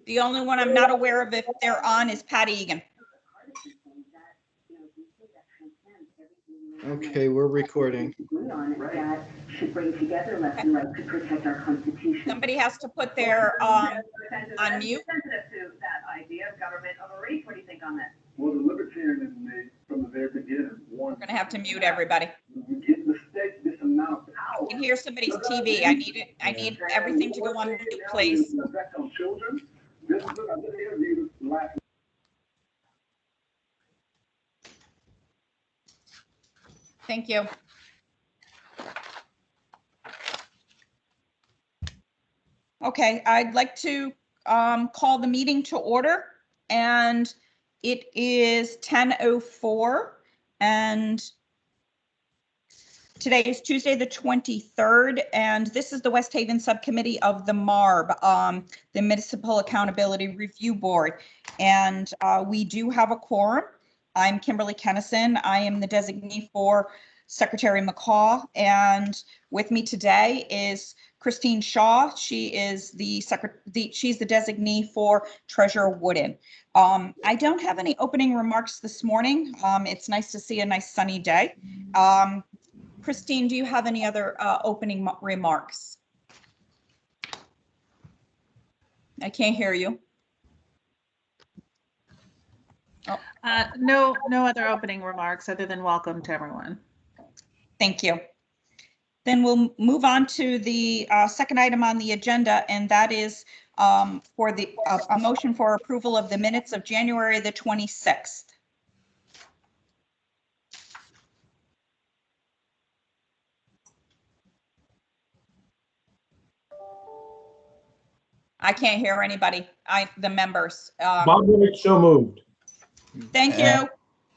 The only one I'm not aware of if they're on is Patty Egan. Okay, we're recording. Should bring together left and right to protect our Constitution. Somebody has to put their on mute. Sensitive to that idea of government overreach. What do you think on that? Well, the libertarian in me, from the very beginning, We're going to have to mute everybody. we give the state this amount of power. I can hear somebody's TV. I need it. I need everything to go on mute, please. The effect on children. This is I did an interview last. Thank you. Okay, I'd like to call the meeting to order, and it is 10:04, and today is Tuesday, the 23rd, and this is the West Haven Subcommittee of the MARB, the Municipal Accountability Review Board, and we do have a quorum. I'm Kimberly Kennison. I am the designee for Secretary McCaw, and with me today is Christine Shaw. She is she's the designee for Treasurer Wooden. I don't have any opening remarks this morning. It's nice to see a nice sunny day. Christine, do you have any other opening remarks? I can't hear you. Oh. No other opening remarks other than welcome to everyone. Thank you. Then we'll move on to the second item on the agenda, and that is for the a motion for approval of the minutes of January the 26th. I can't hear anybody. The members. Bob Minnick, so moved. Thank you.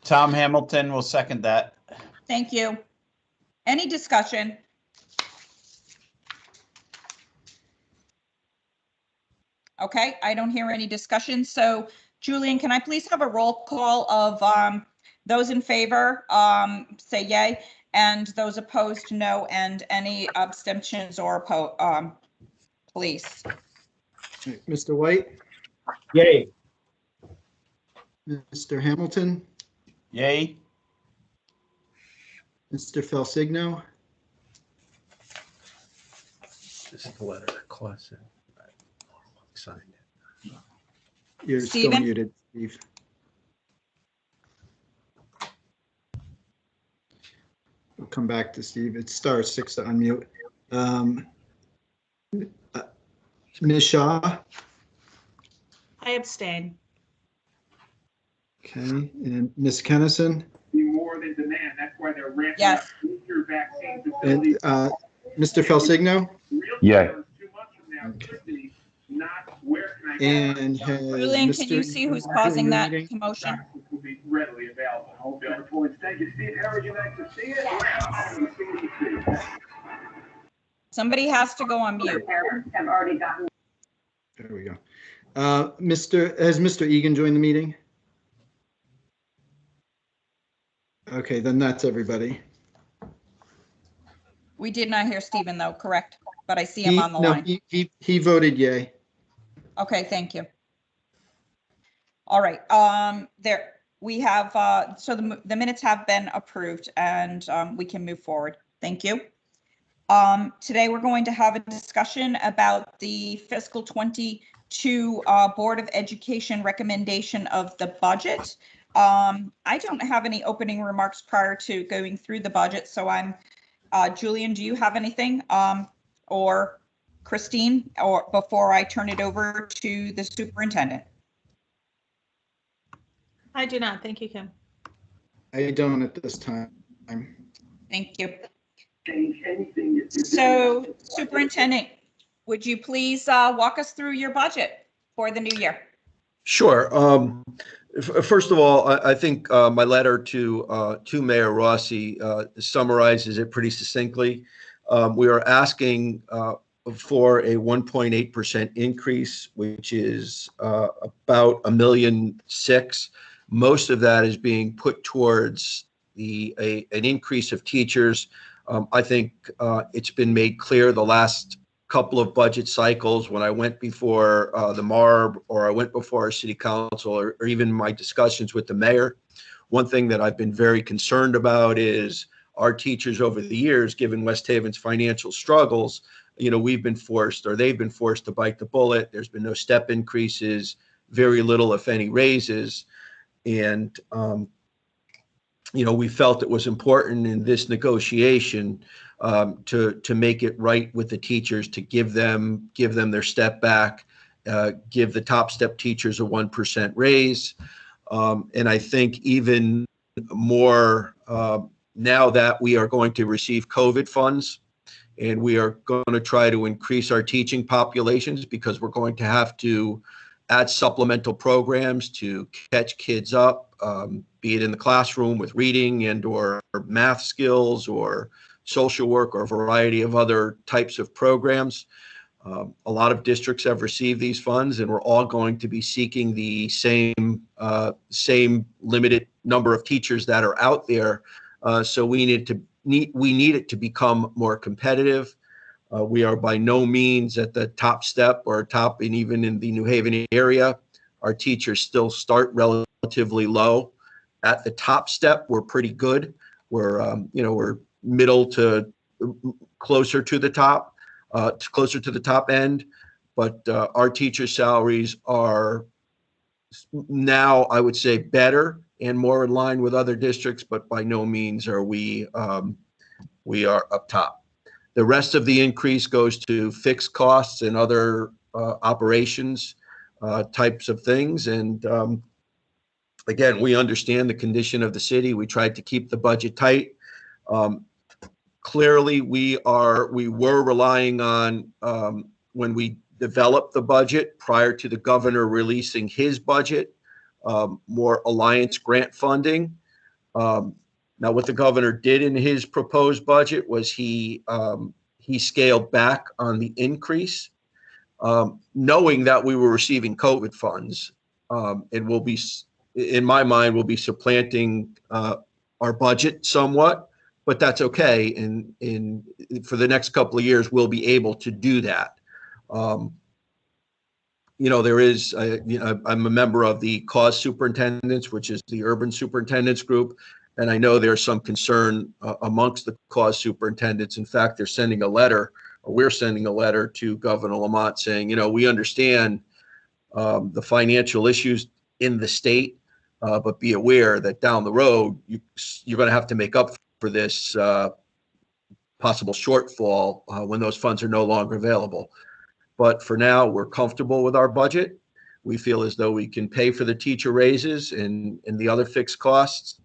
Tom Hamilton will second that. Thank you. Any discussion? Okay, I don't hear any discussion. So Julian, can I please have a roll call of those in favor, say yay, and those opposed, no, and any abstentions or please. Mr. White, Yay. Mr. Hamilton, Yay. Mr. Felsigno, This is the letter that Clausen signed it. you're Stephen? still muted, Steve. We'll come back to Steve. It's *6 to unmute. Ms. Shaw, I abstain. okay, and Ms. Kennison, More than demand. That's why they're ramping Yes. up booster vaccine and facilities. Mr. Felsigno, Yay. 2 months from now could be not where can I get and has Julian, can you Mr. see who's Egan causing joined the that meeting? commotion? vaccines will be readily available. Home field points. Thank you, Steve. How would you like to see it? Somebody has to go on mute. Parents have already gotten. There we go. Has Mr. Egan joined the meeting? Okay, then that's everybody. We did not hear Stephen though, correct? But I see him on the No, line. he voted yay. Okay, thank you. All right, there we have, so the minutes have been approved and we can move forward. Thank you. Today we're going to have a discussion about the fiscal 22 Board of Education recommendation of the budget. I don't have any opening remarks prior to going through the budget, so I'm, Julian, do you have anything? Or Christine, or before I turn it over to the superintendent? I do not. Thank you, Kim. I don't at this time. Thank you. Change anything. So superintendent, would you please walk us through your budget for the new year? Sure. First of all, I think my letter to Mayor Rossi summarizes it pretty succinctly. We are asking for a 1.8% increase, which is about $1.6 million. Most of that is being put towards an increase of teachers. I think it's been made clear the last couple of budget cycles, when I went before the MARB, or I went before our city council, or even my discussions with the mayor, one thing that I've been very concerned about is our teachers over the years, given West Haven's financial struggles, we've been forced, or they've been forced to bite the bullet. There's been no step increases, very little, if any, raises. And, we felt it was important in this negotiation to make it right with the teachers, to give them their step back, give the top step teachers a 1% raise. And I think even more now that we are going to receive COVID funds, and we are going to try to increase our teaching populations, because we're going to have to add supplemental programs to catch kids up, be it in the classroom with reading and or math skills, or social work, or a variety of other types of programs. A lot of districts have received these funds, and we're all going to be seeking the same limited number of teachers that are out there. So we need it to become more competitive. We are by no means at the top step or top, and even in the New Haven area, our teachers still start relatively low. At the top step, we're pretty good. We're middle to closer to the top. Closer to the top end, but our teacher salaries are now, I would say, better and more in line with other districts, but by no means are we are up top. The rest of the increase goes to fixed costs and other operations types of things. And again, we understand the condition of the city. We tried to keep the budget tight. Clearly, we were relying on, when we developed the budget prior to the governor releasing his budget, more alliance grant funding. Now, what the governor did in his proposed budget was he scaled back on the increase, knowing that we were receiving COVID funds, and will be, in my mind, will be supplanting our budget somewhat. But that's okay. And for the next couple of years, we'll be able to do that. There is, I'm a member of the cause superintendents, which is the urban superintendents group. And I know there's some concern amongst the cause superintendents. In fact, they're sending a letter, or we're sending a letter to Governor Lamont saying, we understand the financial issues in the state, but be aware that down the road, you're going to have to make up for this possible shortfall when those funds are no longer available. But for now, we're comfortable with our budget. We feel as though we can pay for the teacher raises and the other fixed costs.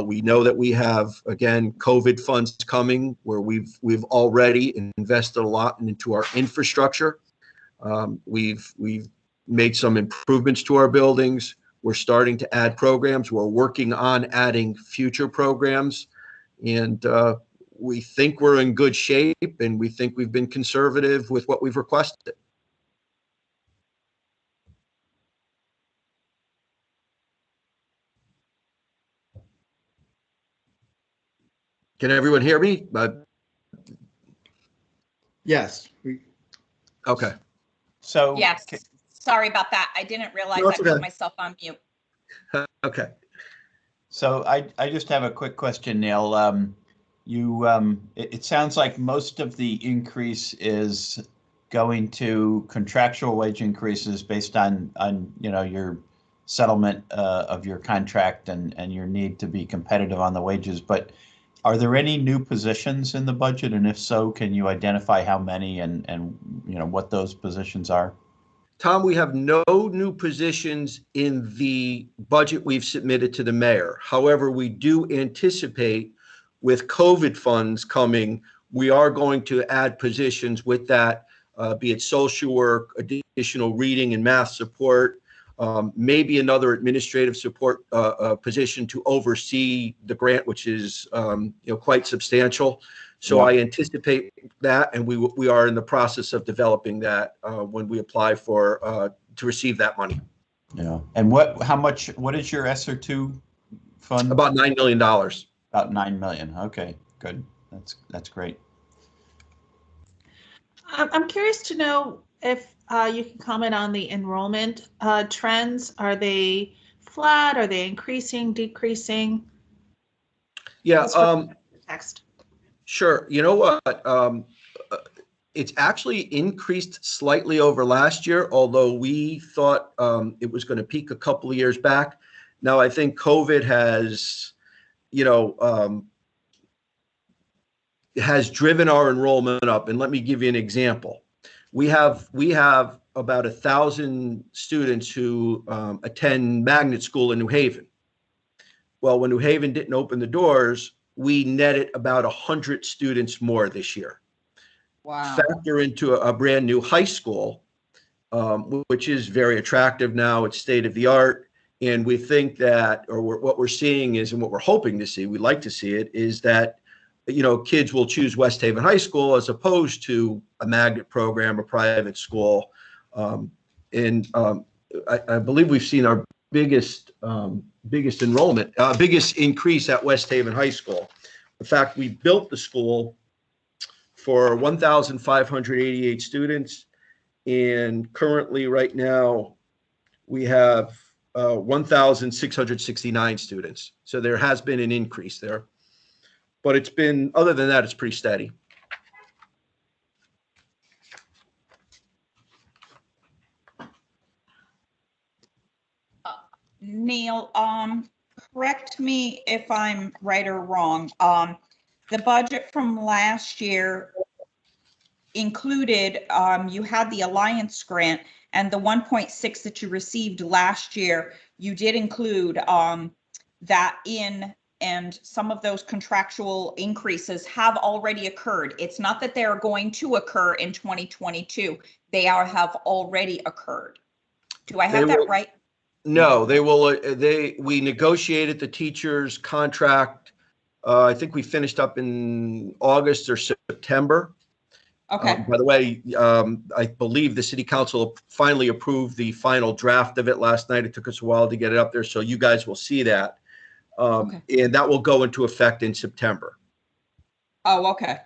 We know that we have, again, COVID funds coming, where we've already invested a lot into our infrastructure. We've made some improvements to our buildings. We're starting to add programs. We're working on adding future programs. And we think we're in good shape, and we think we've been conservative with what we've requested. Can everyone hear me? Yes. Okay. So. Yes, sorry about that. I didn't realize No, I it's put okay. myself on mute. Okay. So I just have a quick question, Neil. It sounds like most of the increase is going to contractual wage increases based on your settlement of your contract and your need to be competitive on the wages. But are there any new positions in the budget? And if so, can you identify how many and what those positions are? Tom, we have no new positions in the budget we've submitted to the mayor. However, we do anticipate, with COVID funds coming, we are going to add positions with that, be it social work, additional reading and math support, maybe another administrative support position to oversee the grant, which is quite substantial. So I anticipate that, and we are in the process of developing that when we apply for to receive that money. Yeah. And what is your ESSER 2 fund? About $9 million. About $9 million. Okay, good. That's great. I'm curious to know if you can comment on the enrollment trends. Are they flat? Are they increasing, decreasing? Yeah, Text. sure. You know what? It's actually increased slightly over last year, although we thought it was going to peak a couple of years back. Now, I think COVID has, has driven our enrollment up. And let me give you an example. We have about 1,000 students who attend magnet school in New Haven. Well, when New Haven didn't open the doors, we netted about 100 students more this year. Wow. Factor into a brand new high school, which is very attractive now. It's state of the art. And we think that, or what we're seeing is, and what we're hoping to see, we'd like to see it, is that, kids will choose West Haven High School as opposed to a magnet program, a private school. I believe we've seen our biggest enrollment, biggest increase at West Haven High School. In fact, we built the school for 1,588 students, and currently right now we have 1,669 students. So there has been an increase there, but it's been, other than that, it's pretty steady. Neil, correct me if I'm right or wrong. The budget from last year included, you had the Alliance grant and the 1.6 that you received last year, you did include that in, and some of those contractual increases have already occurred. It's not that they're going to occur in 2022. They have already occurred. Do I have that right? No, they will. We negotiated the teacher's contract. I think we finished up in August or September. Okay. By the way, I believe the city council finally approved the final draft of it last night. It took us a while to get it up there, so you guys will see that. Okay. And that will go into effect in September. Oh, okay.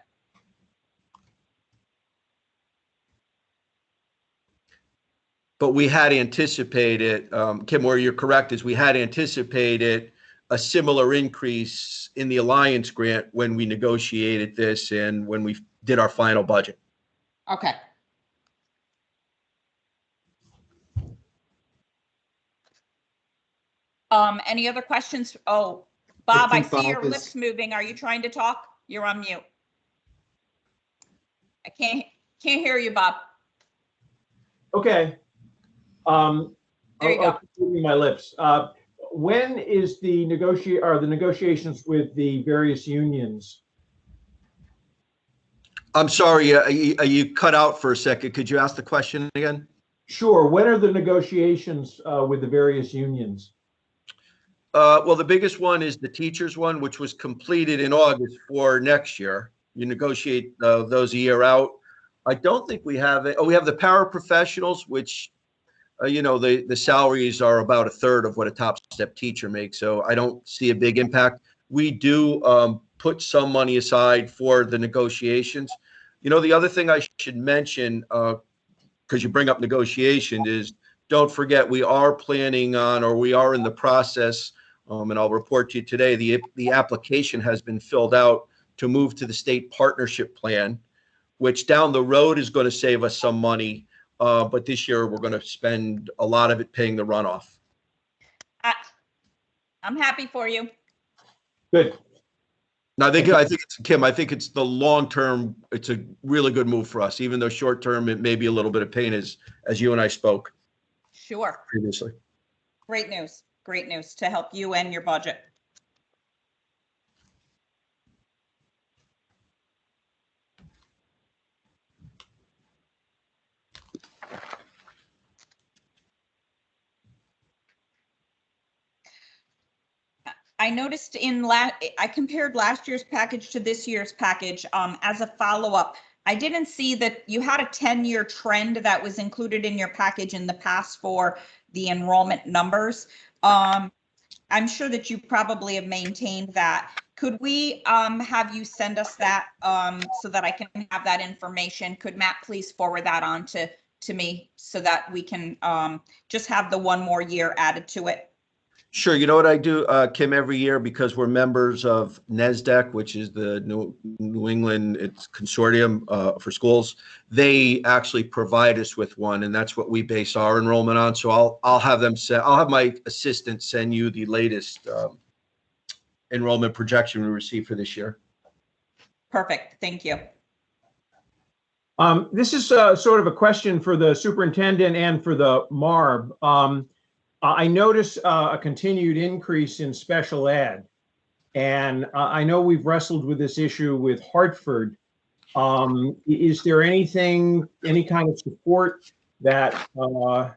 But we had anticipated, Kim, where you're correct, is we had anticipated a similar increase in the Alliance grant when we negotiated this and when we did our final budget. Okay. Any other questions? Oh, Bob, I see your lips moving. Are you trying to talk? You're on mute. I can't hear you, Bob. Okay. There you go. I'll keep moving my lips. When is the negotiations with the various unions? I'm sorry, you cut out for a second. Could you ask the question again? Sure. When are the negotiations with the various unions? Well, the biggest one is the teachers one, which was completed in August for next year. You negotiate those a year out. I don't think we have it. Oh, we have the paraprofessionals, which, the salaries are about 1/3 of what a top step teacher makes. So I don't see a big impact. We do put some money aside for the negotiations. The other thing I should mention, because you bring up negotiation, is don't forget we are planning on, or we are in the process, and I'll report to you today, the application has been filled out to move to the state partnership plan, which down the road is going to save us some money. But this year we're going to spend a lot of it paying the runoff. I'm happy for you. Good. Now, I think it's, Kim, I think it's the long term. It's a really good move for us, even though short term it may be a little bit of pain, as you and I spoke Sure. previously. Great news. Great news to help you and your budget. I noticed I compared last year's package to this year's package as a follow-up. I didn't see that you had a 10-year trend that was included in your package in the past for the enrollment numbers. I'm sure that you probably have maintained that. Could we have you send us that so that I can have that information? Could Matt please forward that on to me so that we can just have the one more year added to it? Sure. You know what I do, Kim, every year, because we're members of NESDEC, which is the New England it's consortium for schools. They actually provide us with one, and that's what we base our enrollment on. So I'll have them I'll have my assistant send you the latest enrollment projection we received for this year. Perfect. Thank you. This is sort of a question for the superintendent and for the MARB. I notice a continued increase in special ed, and I know we've wrestled with this issue with Hartford. Is there any kind of support that the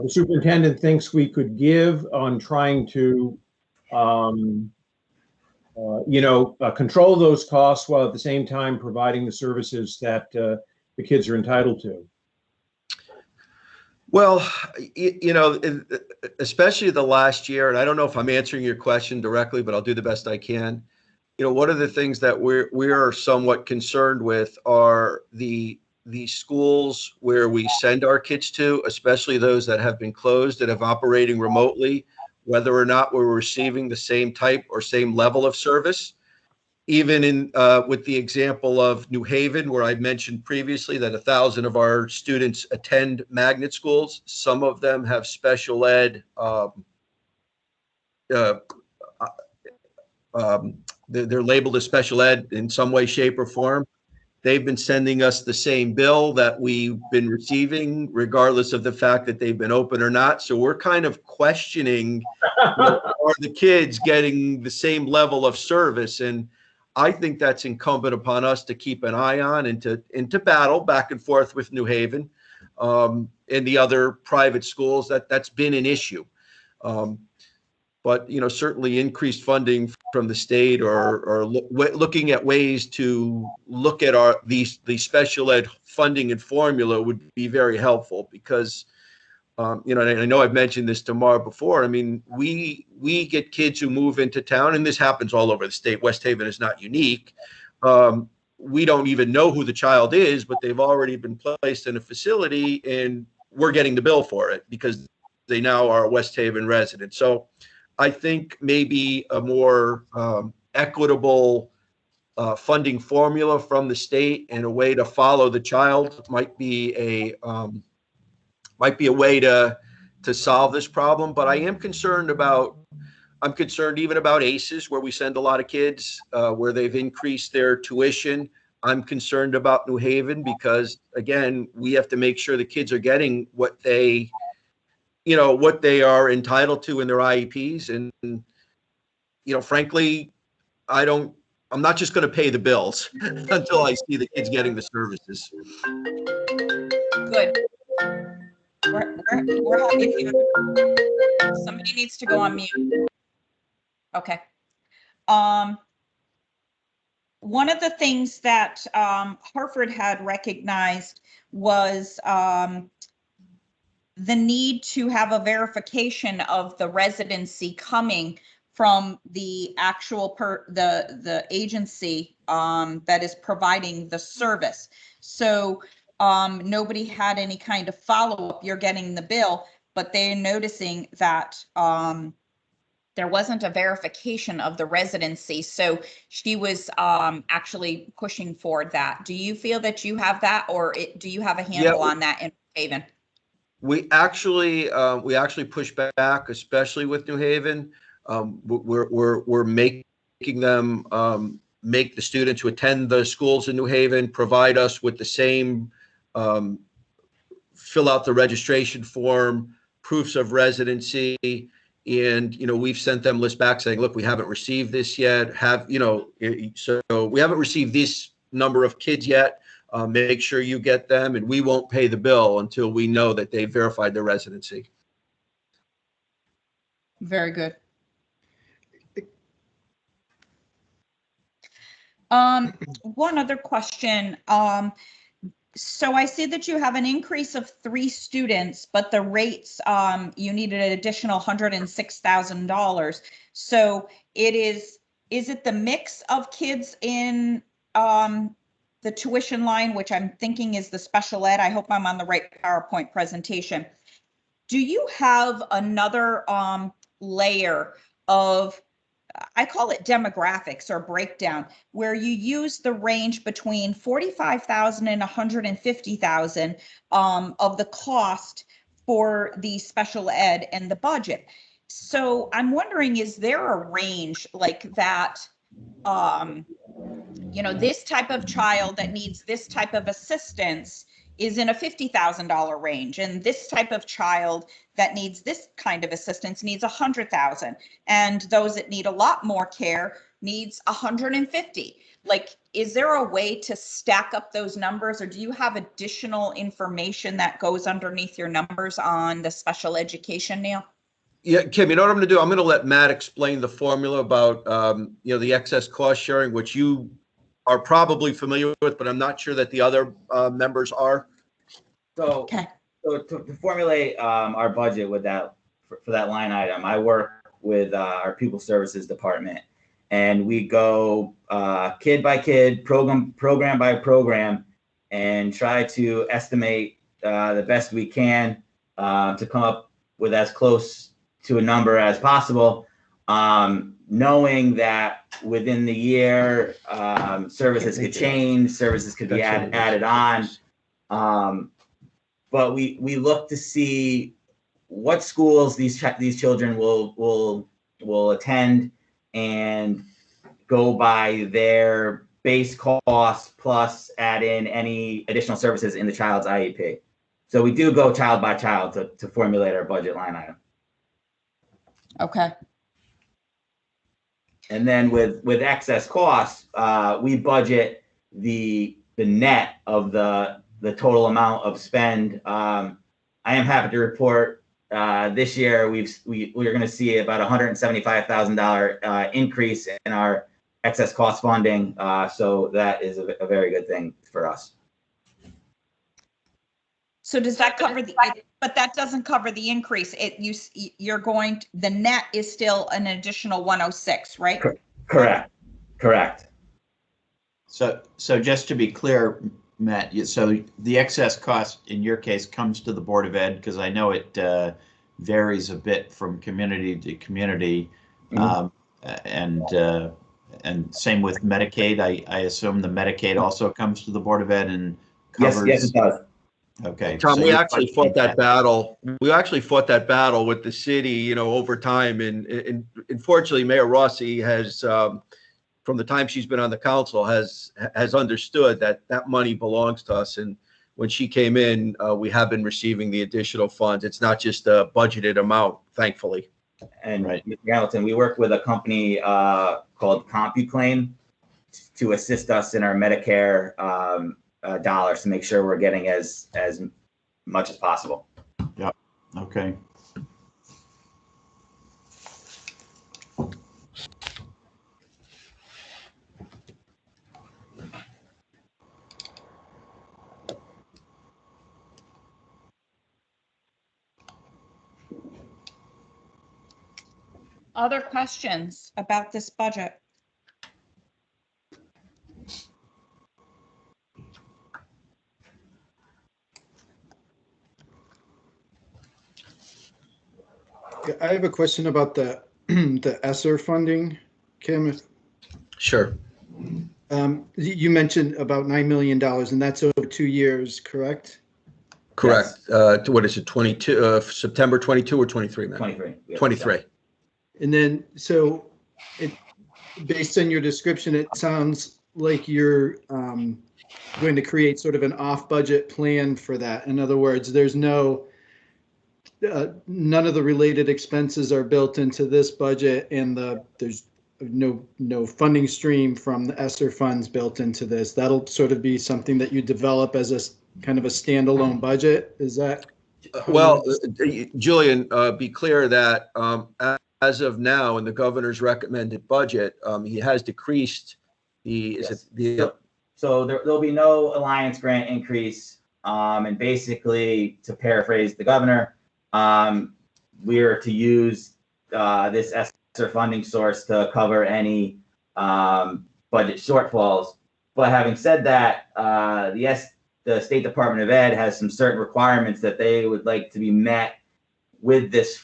superintendent thinks we could give on trying to, control those costs while at the same time providing the services that the kids are entitled to? Well, especially the last year, and I don't know if I'm answering your question directly, but I'll do the best I can. One of the things that we are somewhat concerned with are the schools where we send our kids to, especially those that have been closed, that have operating remotely, whether or not we're receiving the same type or same level of service. Even in with the example of New Haven, where I mentioned previously that 1,000 of our students attend magnet schools, some of them have special ed. They're labeled as special ed in some way, shape, or form. They've been sending us the same bill that we've been receiving, regardless of the fact that they've been open or not. So we're kind of questioning, are the kids getting the same level of service? And I think that's incumbent upon us to keep an eye on and to battle back and forth with New Haven and the other private schools. That's been an issue. But certainly increased funding from the state or looking at ways to look at the special ed funding and formula would be very helpful, because and I know I've mentioned this to Mara before. I mean, we get kids who move into town, and this happens all over the state. West Haven is not unique. We don't even know who the child is, but they've already been placed in a facility, and we're getting the bill for it because they now are a West Haven resident. So I think maybe a more equitable funding formula from the state and a way to follow the child might be a way to solve this problem. But I am concerned even about ACES, where we send a lot of kids, where they've increased their tuition. I'm concerned about New Haven because, again, we have to make sure the kids are getting what they are entitled to in their IEPs. And, frankly, I'm not just going to pay the bills until I see the kids getting the services. Good. We're happy if somebody needs to go on mute. Okay. One of the things that Hartford had recognized was the need to have a verification of the residency coming from the actual the agency that is providing the service. So nobody had any kind of follow-up. You're getting the bill, but they're noticing that there wasn't a verification of the residency. So she was actually pushing for that. Do you feel that you have that, or do you have a handle on that in Haven? We actually push back, especially with New Haven. We're making them make the students who attend the schools in New Haven provide us with the same, fill out the registration form, proofs of residency. And, we've sent them lists back saying, look, we haven't received this yet. So we haven't received this number of kids yet. Make sure you get them, and we won't pay the bill until we know that they verified their residency. Very good. One other question. So I see that you have an increase of 3 students, but the rates, you needed an additional $106,000. So it is is it the mix of kids in the tuition line, which I'm thinking is the special ed? I hope I'm on the right PowerPoint presentation. Do you have another layer of, I call it demographics or breakdown, where you use the range between 45,000 and 150,000 of the cost for the special ed and the budget? So I'm wondering, is there a range like that? You know, this type of child that needs this type of assistance is in a $50,000 range, and this type of child that needs this kind of assistance needs 100,000, and those that need a lot more care needs 150. Like, is there a way to stack up those numbers, or do you have additional information that goes underneath your numbers on the special education, Neil? Yeah, Kim, you know what I'm going to do? I'm going to let Matt explain the formula about, the excess cost sharing, which you are probably familiar with, but I'm not sure that the other members are. So, Okay. so to formulate our budget with that for that line item, I work with our Pupil Services Department, and we go kid by kid, program by program, and try to estimate the best we can to come up with as close to a number as possible, knowing that within the year services could change, services could be added on. But we look to see what schools these children will attend, and go by their base cost plus add in any additional services in the child's IEP. So we do go child by child to formulate our budget line item. Okay. And then with excess costs, we budget the net of the total amount of spend. I am happy to report this year we're going to see about $175,000 increase in our excess cost funding. So that is a very good thing for us. So does that cover but that doesn't cover the increase. The net is still an additional 106, right? Correct. So just to be clear, Matt, so the excess cost in your case comes to the Board of Ed, because I know it varies a bit from community to community. Mm-hmm. And same with Medicaid. I assume the Medicaid also comes to the Board of Ed and covers. Yes, it does. Okay. Tom, so we actually fought that battle. We actually fought that battle with the city, over time. And unfortunately, Mayor Rossi has, from the time she's been on the council, has understood that money belongs to us. And when she came in, we have been receiving the additional funds. It's not just a budgeted amount, thankfully. And right, Mr. Hamilton, we work with a company called CompuClaim to assist us in our Medicare dollars to make sure we're getting as much as possible. Yeah. Okay. Other questions about this budget? I have a question about the the ESSER funding, Kim. Sure. You mentioned about $9 million, and that's over 2 years, correct? Correct. Yes. What is it, 22, September 22 or 23, man? 23. Yeah, 23. And then, so based on your description, it sounds like you're going to create sort of an off-budget plan for that. In other words, there's none of the related expenses are built into this budget, and there's no funding stream from the ESSER funds built into this. That'll sort of be something that you develop as a kind of a standalone budget. Is that? Well, Julian, be clear that as of now, in the governor's recommended budget, he has decreased the. Yes. Is it the? So there'll be no Alliance grant increase. And basically, to paraphrase the governor, we are to use this ESSER funding source to cover any budget shortfalls. But having said that, the State Department of Ed has some certain requirements that they would like to be met with these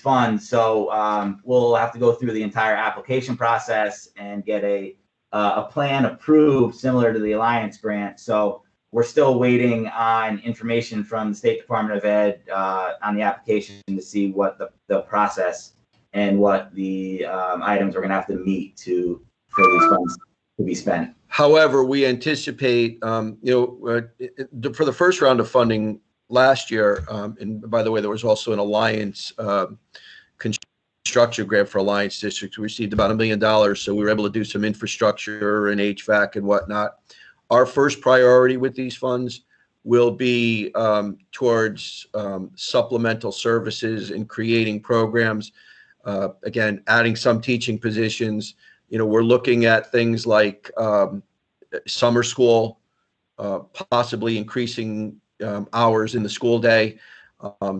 funds. So we'll have to go through the entire application process and get a plan approved similar to the Alliance grant. So we're still waiting on information from the State Department of Ed on the application to see what the process and what the items we're going to have to meet for these funds to be spent. However, we anticipate, for the first round of funding last year, and by the way, there was also an Alliance construction grant for Alliance districts. We received about $1 million, so we were able to do some infrastructure and HVAC and whatnot. Our first priority with these funds will be towards supplemental services and creating programs. Again, adding some teaching positions. We're looking at things like summer school, possibly increasing hours in the school day.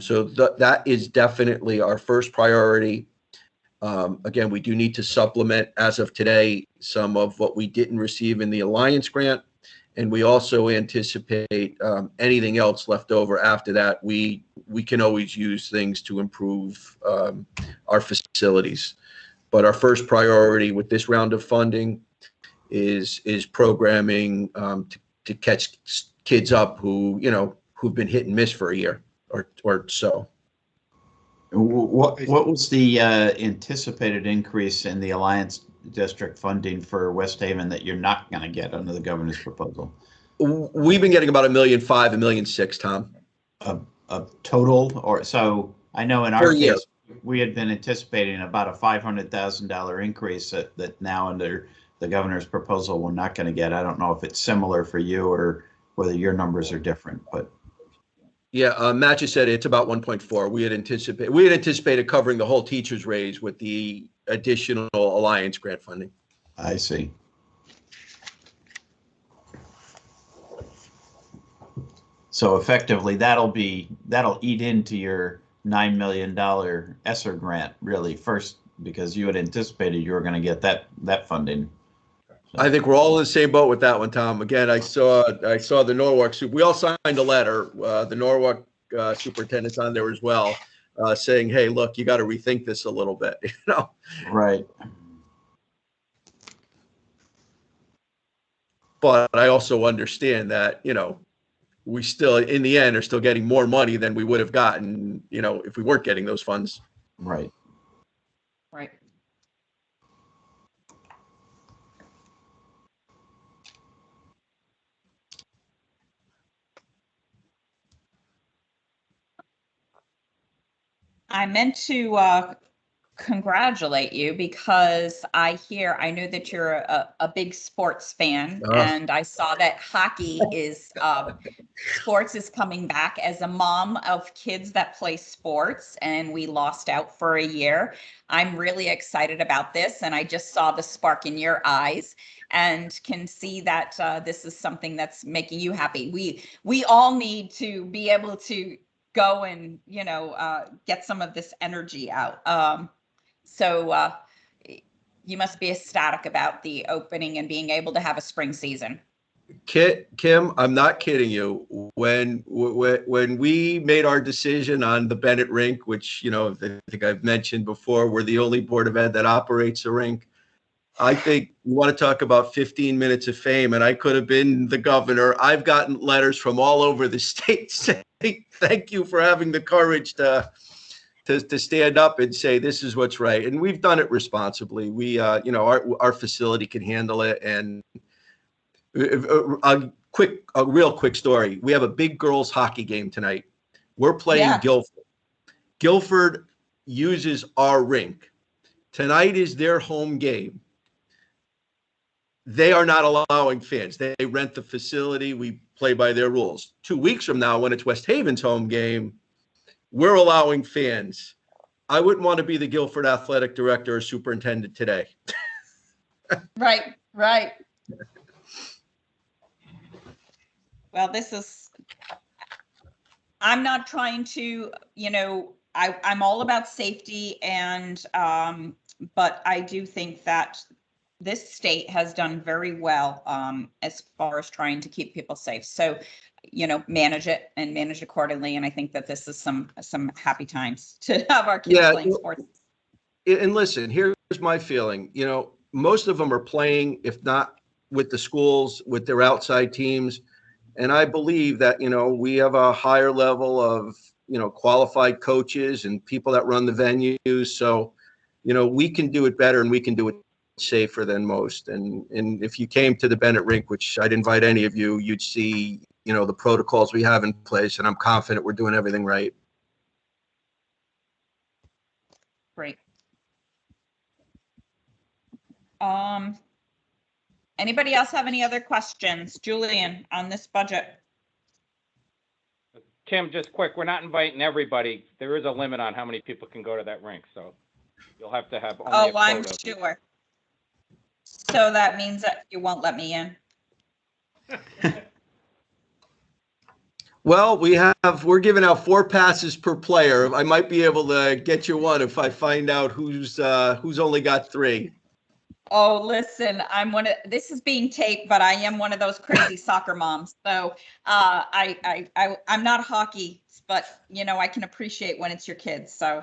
So that is definitely our first priority. Again, we do need to supplement, as of today, some of what we didn't receive in the Alliance grant. And we also anticipate anything else left over after that. We can always use things to improve our facilities. But our first priority with this round of funding is programming to catch kids up who've been hit and miss for a year or so. What was the anticipated increase in the Alliance district funding for West Haven that you're not going to get under the governor's proposal? We've been getting about $1.5 million, $1.6 million, Tom. A total, or so I know in our Per year. case we had been anticipating about a $500,000 increase that now under the governor's proposal we're not going to get. I don't know if it's similar for you or whether your numbers are different, but. Yeah, Matt just said it's about 1.4. We had anticipated covering the whole teacher's raise with the additional Alliance grant funding. I see. So effectively, that'll eat into your $9 million ESSER grant, really, first, because you had anticipated you were going to get that funding. So. I think we're all in the same boat with that one, Tom. Again, I saw the Norwalk. We all signed a letter. The Norwalk superintendent's on there as well, saying, "Hey, look, you got to rethink this a little bit." Right. But I also understand that we still, in the end, are still getting more money than we would have gotten, if we weren't getting those funds. Right. Right. I meant to congratulate you because I know that you're a big sports fan, and I saw that hockey is sports is coming back. As a mom of kids that play sports, and we lost out for a year, I'm really excited about this, and I just saw the spark in your eyes and can see that this is something that's making you happy. We all need to be able to go and get some of this energy out. So you must be ecstatic about the opening and being able to have a spring season. Kim, I'm not kidding you. When we made our decision on the Bennett rink, which I think I've mentioned before, we're the only Board of Ed that operates a rink. I think you want to talk about 15 minutes of fame, and I could have been the governor. I've gotten letters from all over the state saying, thank you for having the courage to stand up and say this is what's right. And we've done it responsibly. We, our facility can handle it. And a real quick story. We have a big girls hockey game tonight. We're playing Guilford. Guilford uses our rink. Tonight is their home game. They are not allowing fans. They rent the facility. We play by their rules. 2 weeks from now, when it's West Haven's home game, we're allowing fans. I wouldn't want to be the Guilford athletic director or superintendent today. Right. Well, I'm not trying to, I'm all about safety, and but I do think that this state has done very well as far as trying to keep people safe. So, manage it and manage accordingly. And I think that this is some happy times to have our kids playing sports. And listen, here's my feeling. Most of them are playing, if not with the schools, with their outside teams. And I believe that, we have a higher level of, qualified coaches and people that run the venues. So, we can do it better and we can do it safer than most. And if you came to the Bennett rink, which I'd invite any of you, you'd see, the protocols we have in place, and I'm confident we're doing everything right. Great. Anybody else have any other questions? Julian, on this budget? Kim, just quick, we're not inviting everybody. There is a limit on how many people can go to that rink, so you'll have to have only a I'm quota. sure. So that means that you won't let me in? Well, we're giving out 4 passes per player. I might be able to get you one if I find out who's only got 3. Oh, listen, this is being taped, but I am one of those crazy soccer moms. So I'm not hockey, but I can appreciate when it's your kids. So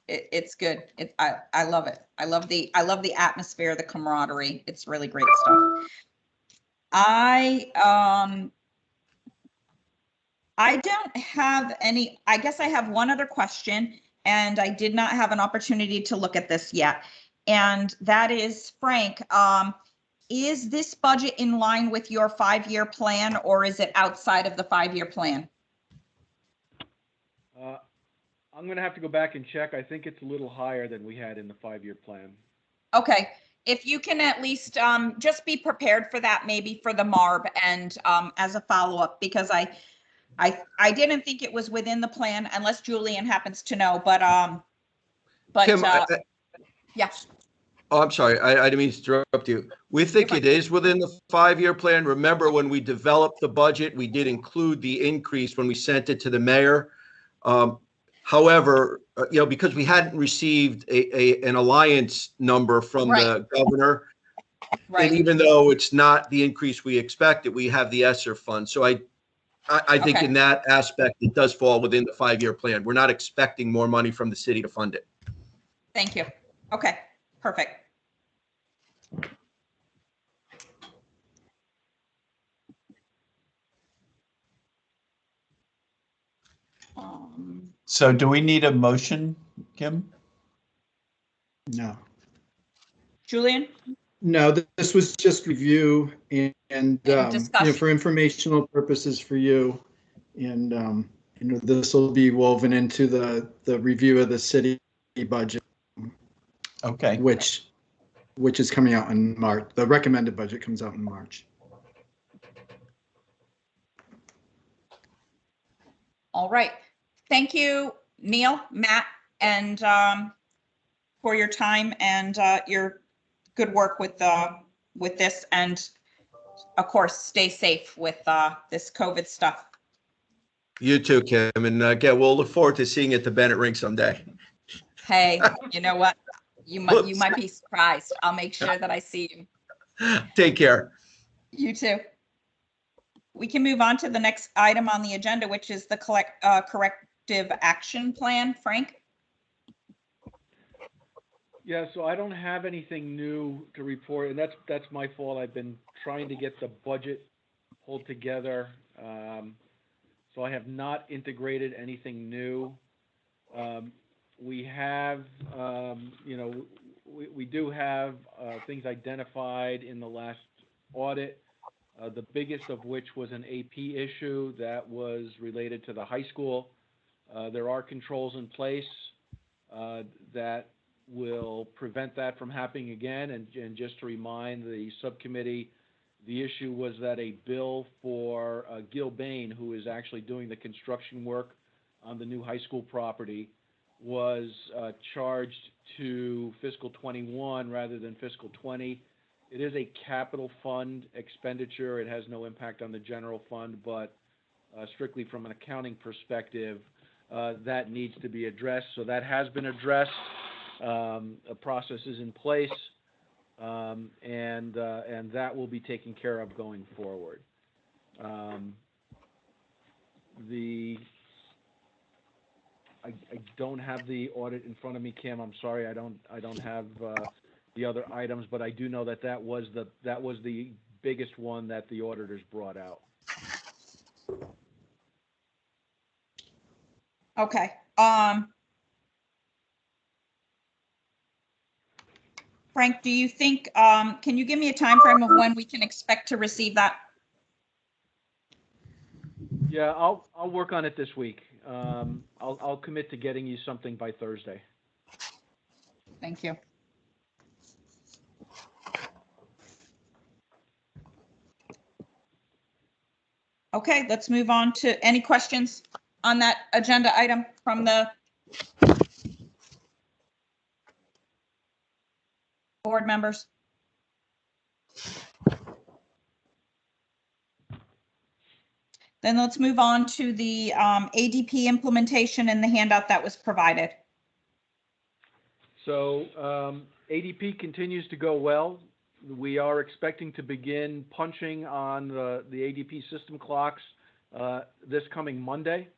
it's good. I love it. I love the atmosphere, the camaraderie. It's really great stuff. I don't have any. I guess I have one other question, and I did not have an opportunity to look at this yet. And that is, Frank, is this budget in line with your 5-year plan, or is it outside of the 5-year plan? I'm going to have to go back and check. I think it's a little higher than we had in the 5-year plan. Okay. If you can at least just be prepared for that, maybe for the MARB and as a follow-up, because I didn't think it was within the plan, unless Julian happens to know, but Kim, yeah. Oh, I'm sorry. I didn't mean to interrupt you. We think it is within the 5-year plan. Remember, when we developed the budget, we did include the increase when we sent it to the mayor. However, because we hadn't received an alliance number from the governor, and even though it's not the increase we expected, we have the ESSER fund. So I think in that aspect, it does fall within the 5-year plan. We're not expecting more money from the city to fund it. Thank you. Okay. Perfect. So do we need a motion, Kim? No. Julian? No, this was just review and for informational purposes for you. And, this will be woven into the review of the city budget. Okay. Which is coming out in March. The recommended budget comes out in March. All right. Thank you, Neil, Matt, and for your time and your good work with this. And of course, stay safe with this COVID stuff. You too, Kim. And again, we'll look forward to seeing you at the Bennett rink someday. Hey, you know what? You might be surprised. I'll make sure that I see you. Take care. You too. We can move on to the next item on the agenda, which is the corrective action plan. Frank? Yeah, so I don't have anything new to report, and that's my fault. I've been trying to get the budget pulled together. So I have not integrated anything new. We have, we do have things identified in the last audit, the biggest of which was an AP issue that was related to the high school. There are controls in place that will prevent that from happening again. And just to remind the subcommittee, the issue was that a bill for Gil Bain, who is actually doing the construction work on the new high school property, was charged to fiscal 21 rather than fiscal 20. It is a capital fund expenditure. It has no impact on the general fund, but strictly from an accounting perspective, that needs to be addressed. So that has been addressed. A process is in place. and that will be taken care of going forward. I don't have the audit in front of me, Kim. I'm sorry, I don't have the other items, but I do know that that was the biggest one that the auditors brought out. Okay. Frank, do you think, can you give me a time frame of when we can expect to receive that? Yeah, I'll work on it this week. I'll commit to getting you something by Thursday. Thank you. Okay, let's move on to any questions on that agenda item from the board members. Then let's move on to the ADP implementation and the handout that was provided. So ADP continues to go well. We are expecting to begin punching on the ADP system clocks this coming Monday,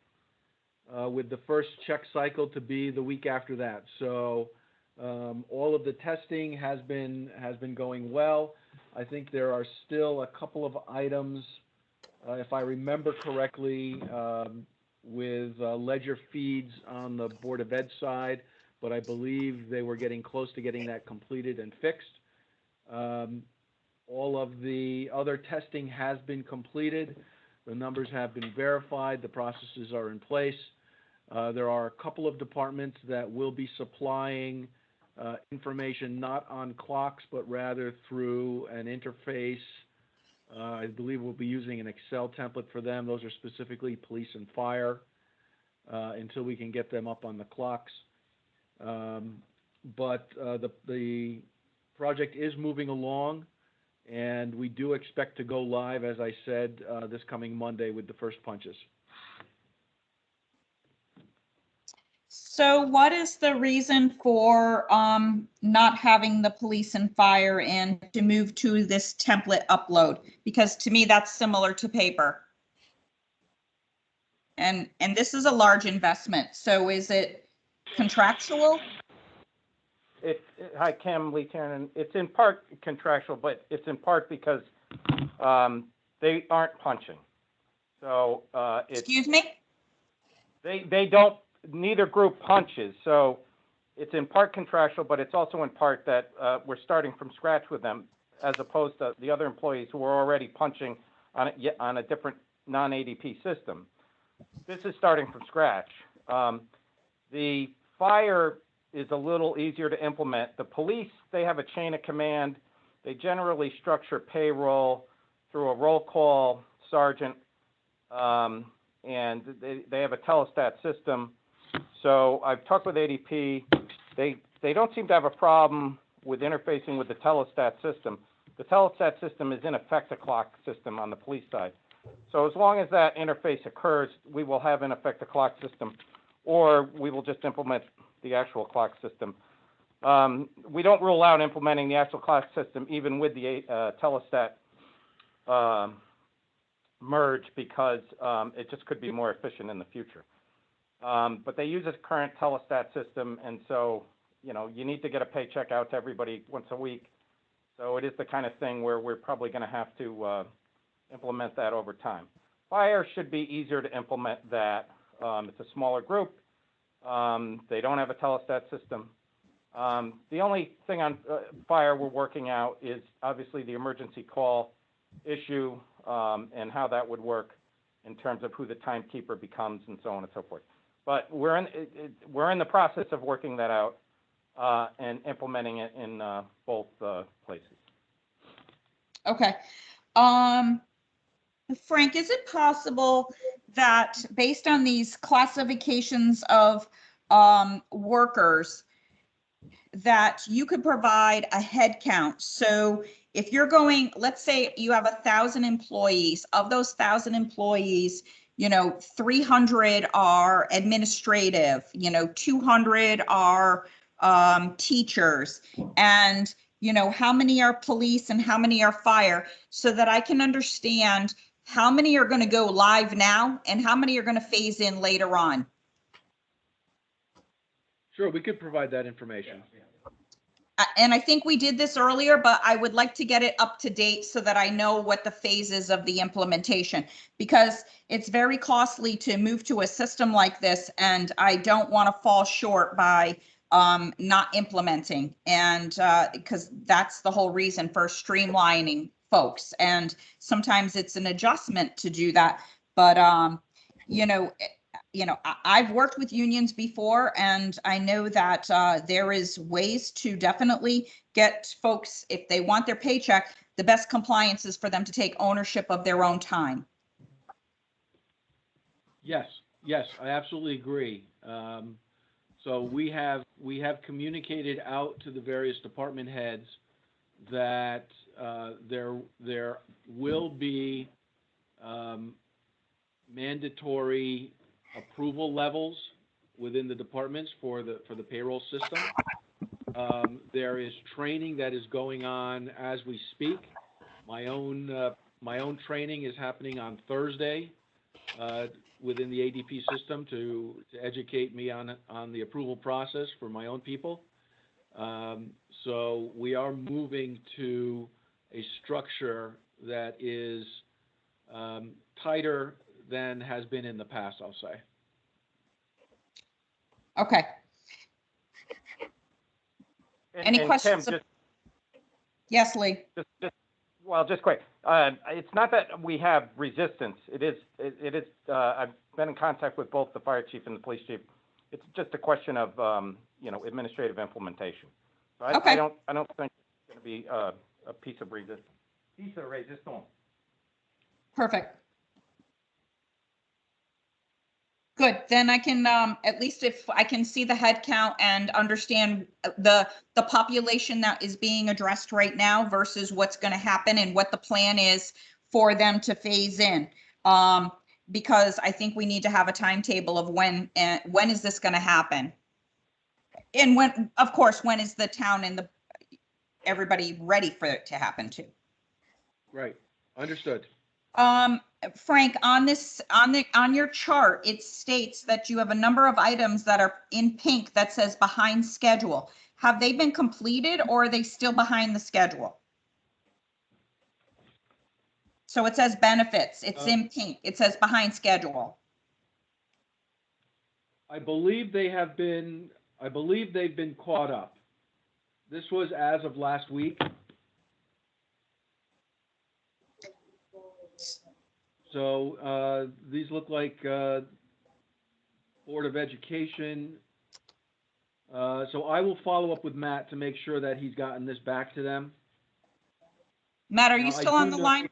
with the first check cycle to be the week after that. So all of the testing has been going well. I think there are still a couple of items, if I remember correctly, with ledger feeds on the Board of Ed side, but I believe they were getting close to getting that completed and fixed. All of the other testing has been completed. The numbers have been verified. The processes are in place. There are a couple of departments that will be supplying information not on clocks, but rather through an interface. I believe we'll be using an Excel template for them. Those are specifically police and fire, until we can get them up on the clocks. But the project is moving along, and we do expect to go live, as I said, this coming Monday with the first punches. So what is the reason for not having the police and fire in to move to this template upload? Because to me, that's similar to paper. And this is a large investment. So is it contractual? Hi, Kim, Lee Tiernan. It's in part contractual, but it's in part because they aren't punching. So Excuse me? They don't. Neither group punches, so it's in part contractual, but it's also in part that we're starting from scratch with them, as opposed to the other employees who are already punching on a different non-ADP system. This is starting from scratch. The fire is a little easier to implement. The police, they have a chain of command. They generally structure payroll through a roll call sergeant, and they have a telestat system. So I've talked with ADP. They don't seem to have a problem with interfacing with the telestat system. The telestat system is in effect a clock system on the police side. So as long as that interface occurs, we will have in effect a clock system, or we will just implement the actual clock system. We don't rule out implementing the actual clock system even with the telestat merge, because it just could be more efficient in the future. But they use a current telestat system, and so, you know, you need to get a paycheck out to everybody once a week. So it is the kind of thing where we're probably going to have to implement that over time. Fire should be easier to implement that. It's a smaller group. They don't have a telestat system. The only thing on fire we're working out is obviously the emergency call issue, and how that would work in terms of who the timekeeper becomes and so on and so forth. But we're in the process of working that out and implementing it in both places. Okay. Frank, is it possible that based on these classifications of workers, that you could provide a head count? So if you're going, let's say you have 1,000 employees, of those 1,000 employees, you know, 300 are administrative, you know, 200 are teachers, and you know, how many are police and how many are fire, so that I can understand how many are going to go live now and how many are going to phase in later on. Sure, we could provide that information. And I think we did this earlier, but I would like to get it up to date so that I know what the phases of the implementation, because it's very costly to move to a system like this, and I don't want to fall short by not implementing. And because that's the whole reason for streamlining folks. And sometimes it's an adjustment to do that. But you know, I've worked with unions before, and I know that there is ways to definitely get folks, if they want their paycheck, the best compliance is for them to take ownership of their own time. Yes, I absolutely agree. So we have communicated out to the various department heads that there will be mandatory approval levels within the departments for the payroll system. There is training that is going on as we speak. My own training is happening on Thursday within the ADP system to educate me on the approval process for my own people. So we are moving to a structure that is tighter than has been in the past, I'll say. Okay. Any questions? Tim, Yes, Lee. just quick. It's not that we have resistance. It is. I've been in contact with both the fire chief and the police chief. It's just a question of administrative implementation. So Okay. I don't think it's going to be a piece of resistance. Perfect. Good, then I can, at least if I can see the head count and understand the population that is being addressed right now versus what's going to happen and what the plan is for them to phase in. Because I think we need to have a timetable of when is this going to happen? And when, of course, when is the town and everybody ready for it to happen too? Right, understood. Frank, on your chart, it states that you have a number of items that are in pink that says behind schedule. Have they been completed or are they still behind the schedule? So it says benefits, it's in pink, it says behind schedule. I believe they've been caught up. This was as of last week. So these look like Board of Education. So I will follow up with Matt to make sure that he's gotten this back to them. Matt, are you still on the line?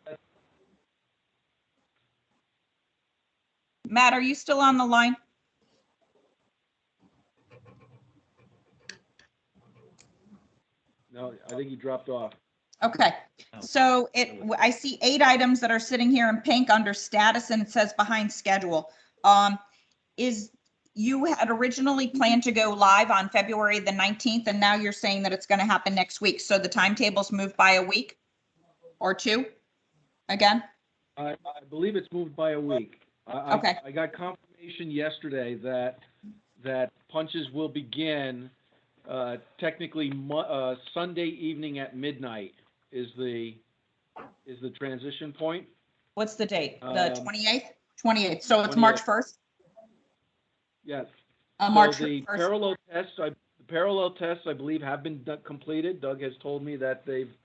Matt, are you still on the line? No, I think he dropped off. Okay, so I see 8 items that are sitting here in pink under status and it says behind schedule. You had originally planned to go live on February the 19th and now you're saying that it's going to happen next week. So the timetable's moved by a week or 2 again? I believe it's moved by a week. Okay. I got confirmation yesterday that punches will begin technically Sunday evening at midnight is the transition point. What's the date? The 28th? 28th. So it's March 1st? Yes. March so the 1st. parallel tests, I believe, have been completed. Doug has told me that they've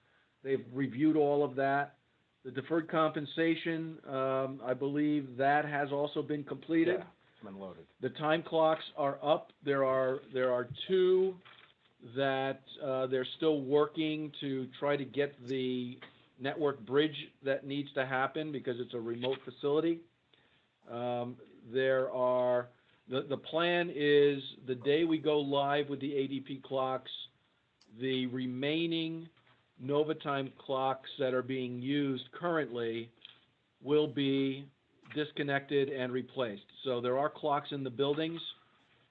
reviewed all of that. The deferred compensation, I believe that has also been completed. Yeah, it's been loaded. The time clocks are up. There are 2 that they're still working to try to get the network bridge that needs to happen because it's a remote facility. The plan is the day we go live with the ADP clocks, the remaining NovaTime clocks that are being used currently will be disconnected and replaced. So there are clocks in the buildings,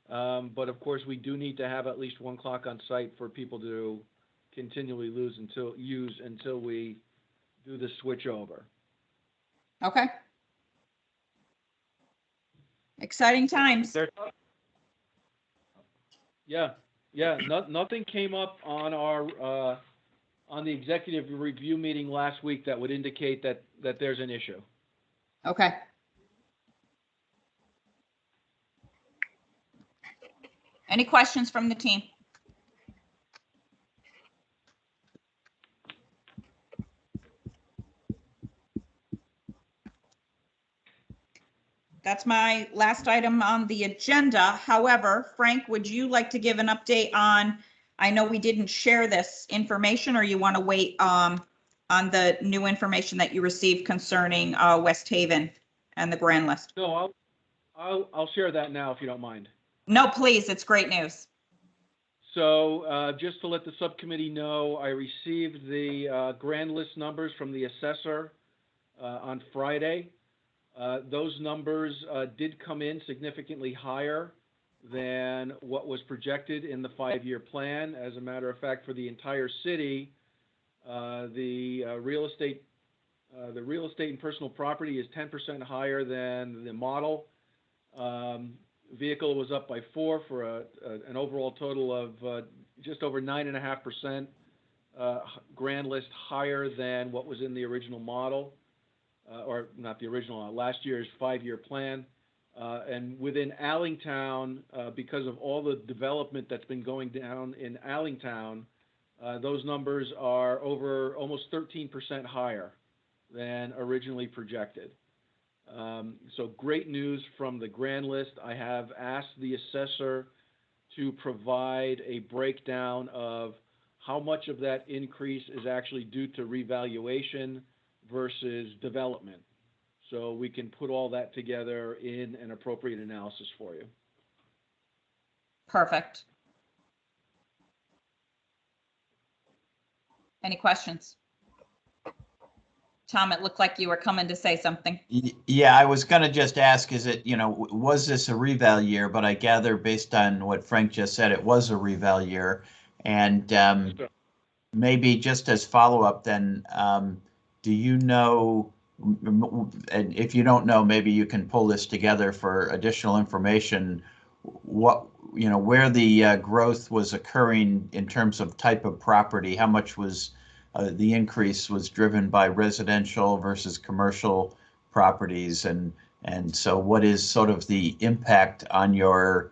but of course we do need to have at least 1 clock on site for people to continually use until we do the switch over. Okay. Exciting times. Yeah, nothing came up on our on the executive review meeting last week that would indicate that there's an issue. Okay. Any questions from the team? That's my last item on the agenda. However, Frank, would you like to give an update on, I know we didn't share this information, or you want to wait on the new information that you received concerning West Haven and the grand list? No, I'll share that now if you don't mind. No, please. It's great news. So just to let the subcommittee know, I received the grand list numbers from the assessor on Friday. Those numbers did come in significantly higher than what was projected in the 5-year plan. As a matter of fact, for the entire city, the real estate and personal property is 10% higher than the model. Vehicle was up by 4 for an overall total of just over 9.5%. Grand list higher than what was in the original model. Or not the original, last year's 5-year plan. And within Allingtown, because of all the development that's been going down in Allingtown, those numbers are over almost 13% higher than originally projected. So great news from the grand list. I have asked the assessor to provide a breakdown of how much of that increase is actually due to revaluation versus development. So we can put all that together in an appropriate analysis for you. Perfect. Any questions? Tom, it looked like you were coming to say something. Yeah, I was going to just ask, is it, was this a reval year? But I gather based on what Frank just said, it was a reval year. And maybe just as follow-up then, do you know, and if you don't know, maybe you can pull this together for additional information, where the growth was occurring in terms of type of property, how much was the increase was driven by residential versus commercial properties, and so what is sort of the impact on your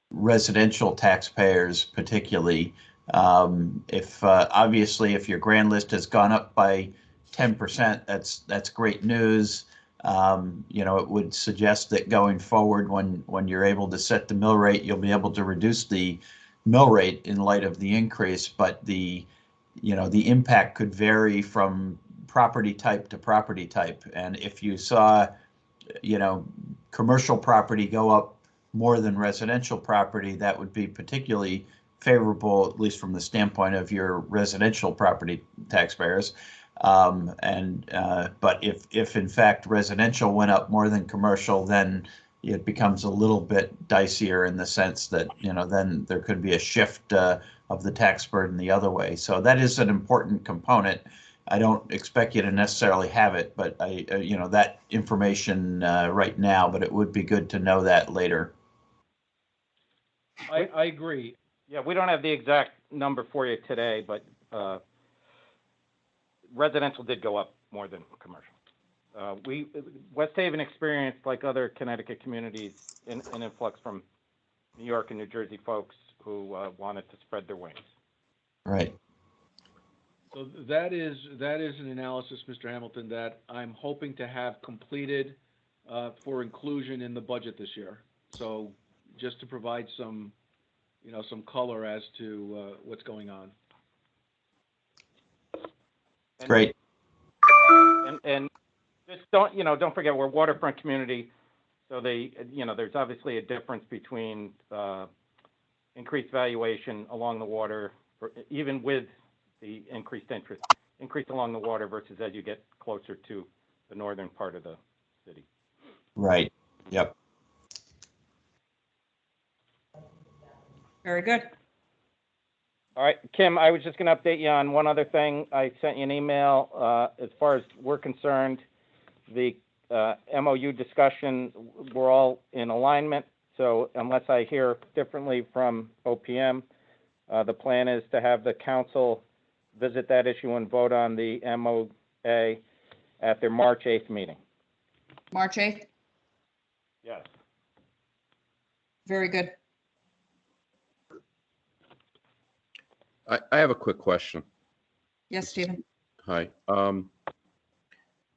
residential taxpayers particularly? If obviously if your grand list has gone up by 10%, that's great news. It would suggest that going forward, when you're able to set the mill rate, you'll be able to reduce the mill rate in light of the increase, but the impact could vary from property type to property type. And if you saw, commercial property go up more than residential property, that would be particularly favorable, at least from the standpoint of your residential property taxpayers. But if in fact residential went up more than commercial, then it becomes a little bit dicier in the sense that, then there could be a shift of the tax burden the other way. So that is an important component. I don't expect you to necessarily have it, but that information right now, but it would be good to know that later. I agree. Yeah, we don't have the exact number for you today, but residential did go up more than commercial. West Haven experienced, like other Connecticut communities, an influx from New York and New Jersey folks who wanted to spread their wings. Right. So that is an analysis, Mr. Hamilton, that I'm hoping to have completed for inclusion in the budget this year. So just to provide some color as to what's going on. Great. And just don't forget, we're a waterfront community, so there's obviously a difference between increased valuation along the water, even with the increased interest, increase along the water versus as you get closer to the northern part of the city. Right. Yep. Very good. All All right, Kim, I was just going to update you on one other thing. I sent you an email. As far as we're concerned, the MOU discussion, we're all in alignment. So unless I hear differently from OPM, the plan is to have the council visit that issue and vote on the MOA at their March 8th meeting. March 8th? Yes. Very good. I have a quick question. Yes, Stephen. Hi.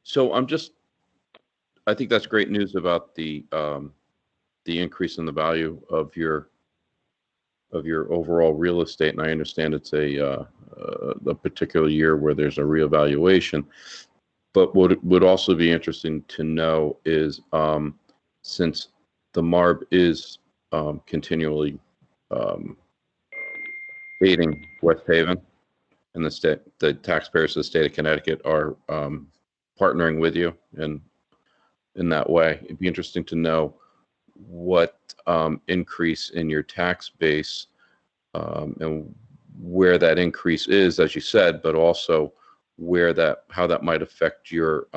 So I think that's great news about the increase in the value of your overall real estate, and I understand it's a particular year where there's a reevaluation. But what would also be interesting to know is, since the MARB is continually aiding West Haven, and the taxpayers of the state of Connecticut are partnering with you in that way, it'd be interesting to know what increase in your tax base and where that increase is, as you said, but also how that might affect your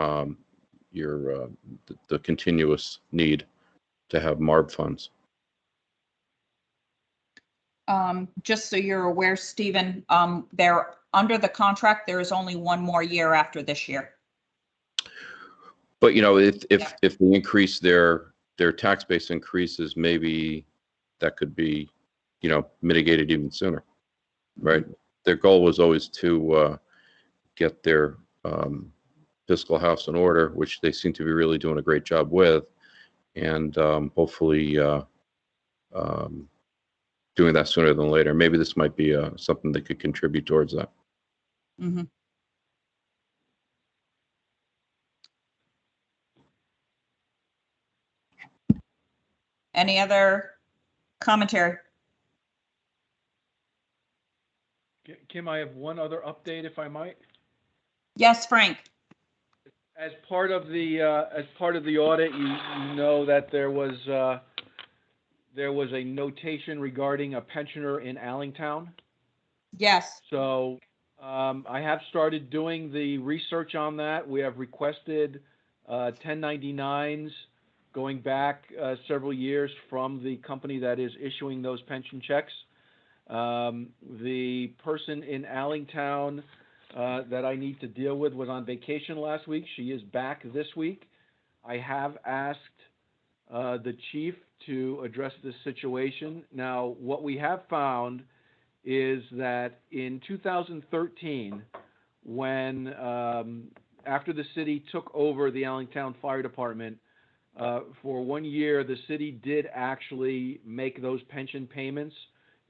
the continuous need to have MARB funds. Just so you're aware, Stephen, they're under the contract. There is only one more year after this year. But if the increase their tax base increases, maybe that could be mitigated even sooner, right? Their goal was always to get their fiscal house in order, which they seem to be really doing a great job with, and hopefully doing that sooner than later. Maybe this might be something that could contribute towards that. Mm-hmm. Any other commentary? Kim, I have one other update, if I might. Yes, Frank. As part of the audit, you know that there was a notation regarding a pensioner in Allentown. Yes. So I have started doing the research on that. We have requested 1099s going back several years from the company that is issuing those pension checks. The person in Allentown that I need to deal with was on vacation last week. She is back this week. I have asked the chief to address this situation. Now, what we have found is that in 2013, when after the city took over the Allentown Fire Department, for 1 year, the city did actually make those pension payments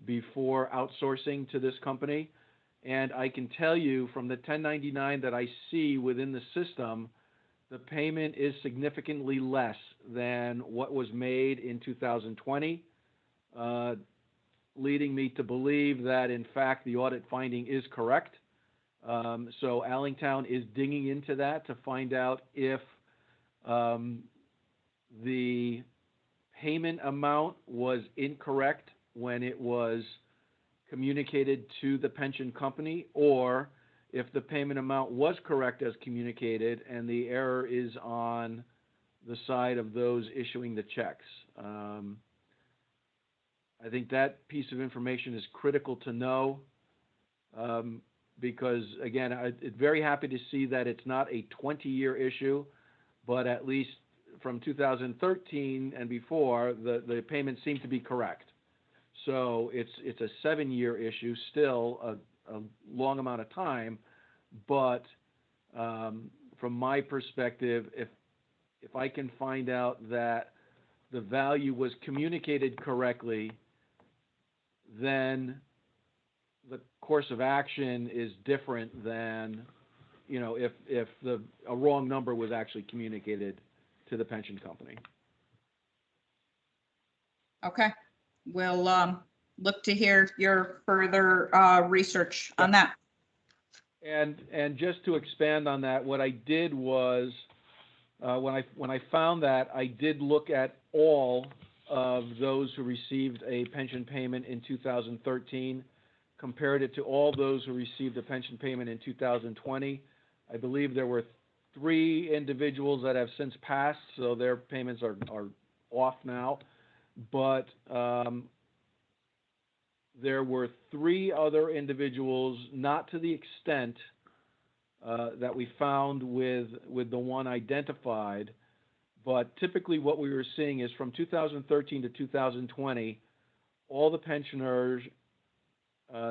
before outsourcing to this company. And I can tell you from the 1099 that I see within the system, the payment is significantly less than what was made in 2020, leading me to believe that, in fact, the audit finding is correct. So Allentown is digging into that to find out if the payment amount was incorrect when it was communicated to the pension company, or if the payment amount was correct as communicated and the error is on the side of those issuing the checks. I think that piece of information is critical to know, because, again, I'm very happy to see that it's not a 20-year issue, but at least from 2013 and before, the payments seem to be correct. So it's a 7-year issue, still a long amount of time, but from my perspective, if I can find out that the value was communicated correctly, then the course of action is different than, if a wrong number was actually communicated to the pension company. Okay. We'll look to hear your further research on that. And just to expand on that, what I did was, when I found that, I did look at all of those who received a pension payment in 2013, compared it to all those who received a pension payment in 2020. I believe there were 3 individuals that have since passed, so their payments are off now. But there were 3 other individuals, not to the extent that we found with the one identified, but typically what we were seeing is from 2013 to 2020, all the pensioners,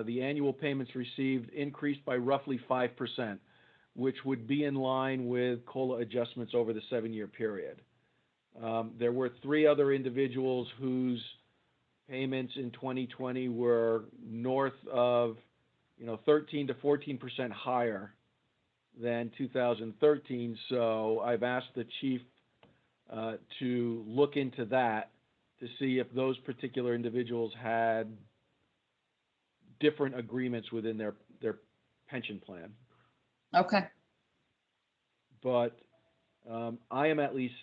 the annual payments received increased by roughly 5%, which would be in line with COLA adjustments over the 7-year period. There were 3 other individuals whose payments in 2020 were north of, 13 to 14% higher than 2013. So I've asked the chief to look into that to see if those particular individuals had different agreements within their pension plan. Okay. But I am at least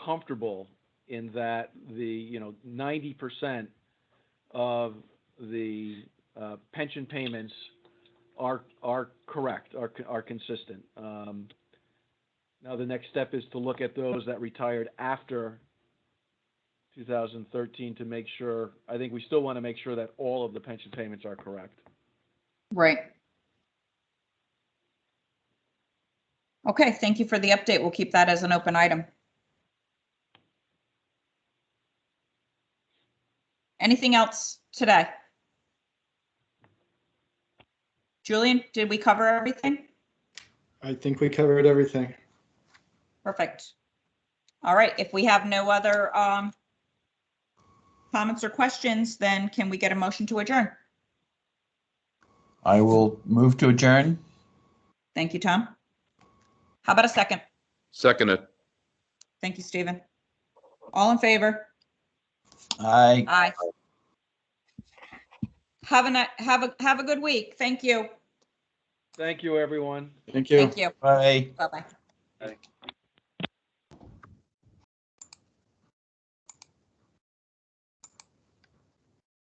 comfortable in that the 90% of the pension payments are correct, are consistent. Now the next step is to look at those that retired after 2013 to make sure. I think we still want to make sure that all of the pension payments are correct. Right. Okay, thank you for the update. We'll keep that as an open item. Anything else today? Julian, did we cover everything? I think we covered everything. Perfect. All right, if we have no other comments or questions, then can we get a motion to adjourn? I will move to adjourn. Thank you, Tom. How about a second? Seconded. Thank you, Stephen. All in favor? Aye. Aye. Have a good week. Thank you. Thank you, everyone. Thank you. Thank you. Bye. Bye-bye. Bye.